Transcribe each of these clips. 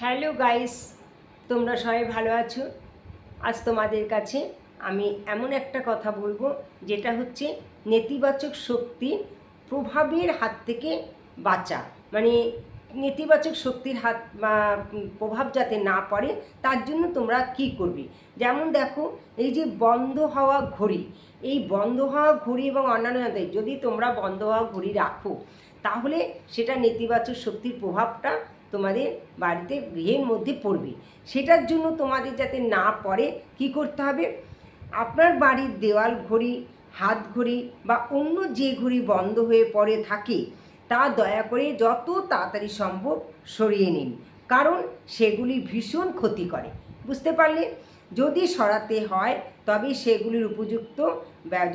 Hello guys, তোমরা সবাই ভালো আছো? আজ তোমাদের কাছে আমি এমন একটা কথা বলবো যেটা হচ্ছে নেতিবাচক শক্তি প্রভাবের হাত থেকে বাঁচা। মানে নেতিবাচক শক্তির হাত বা প্রভাব যাতে না পড়ে তার জন্য তোমরা কি করবে। যেমন দেখো, এই যে বন্ধ হওয়া ঘড়ি, এই বন্ধ হওয়া ঘড়ি এবং অন্যান্য যন্ত্রে যদি তোমরা বন্ধ হওয়া ঘড়ি রাখো, তাহলে সেটা নেতিবাচক শক্তির প্রভাবটা তোমাদের বাড়িতে গৃহের মধ্যে পড়বে। সেটার জন্য তোমাদের যাতে না পড়ে কি করতে হবে, আপনার বাড়ির দেওয়াল ঘড়ি, হাত ঘড়ি বা অন্য যে ঘড়ি বন্ধ হয়ে পড়ে থাকে তা দয়া করে যত তাড়াতাড়ি সম্ভব সরিয়ে নিন, কারণ সেগুলি ভীষণ ক্ষতি করে। বুঝতে পারলে? যদি সরাতে হয় তবে সেগুলির উপযুক্ত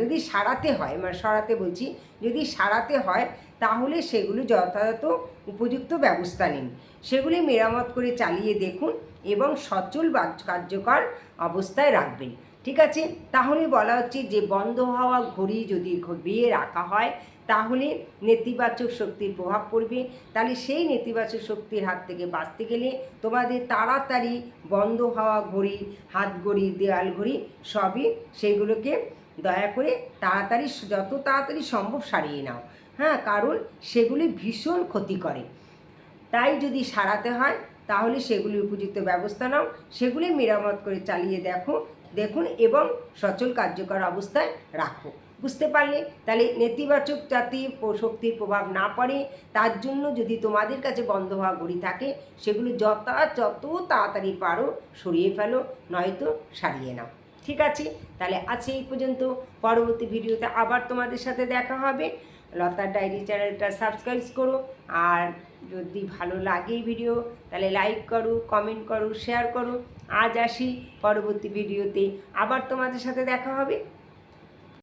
যদি সারাতে হয়, মানে সরাতে বলছি, যদি সারাতে হয় তাহলে সেগুলি যথাযথ উপযুক্ত ব্যবস্থা নিন। সেগুলি মেরামত করে চালিয়ে দেখুন এবং সচল বা কার্যকর অবস্থায় রাখবেন। ঠিক আছে? তাহলে বলা হচ্ছে যে বন্ধ হওয়া ঘড়ি যদি ঘুরিয়ে রাখা হয় তাহলে নেতিবাচক শক্তির প্রভাব পড়বে। তাহলে সেই নেতিবাচক শক্তির হাত থেকে বাঁচতে গেলে তোমাদের তাড়াতাড়ি বন্ধ হওয়া ঘড়ি, হাত ঘড়ি, দেওয়াল ঘড়ি সবই সেইগুলোকে দয়া করে তাড়াতাড়ি, যত তাড়াতাড়ি সম্ভব সারিয়ে নাও। হ্যাঁ, কারণ সেগুলি ভীষণ ক্ষতি করে। তাই যদি সারাতে হয় তাহলে সেগুলি উপযুক্ত ব্যবস্থা নাও, সেগুলি মেরামত করে চালিয়ে দেখুন এবং সচল কার্যকর অবস্থায় রাখো। বুঝতে পারলে? তাহলে নেতিবাচক যাতে শক্তির প্রভাব না পড়ে তার জন্য যদি তোমাদের কাছে বন্ধ হওয়া ঘড়ি থাকে সেগুলি যত তাড়াতাড়ি পারো সরিয়ে ফেলো, নয়তো সারিয়ে নাও। ঠিক আছে? তাহলে আজ এই পর্যন্ত। পরবর্তী ভিডিওতে আবার তোমাদের সাথে দেখা হবে। লতার ডায়েরি চ্যানেলটা সাবস্ক্রাইব করো, আর যদি ভালো লাগে ভিডিও তাহলে লাইক করো, কমেন্ট করো, শেয়ার করো। আজ আসি, পরবর্তী ভিডিওতে আবার তোমাদের সাথে দেখা হবে।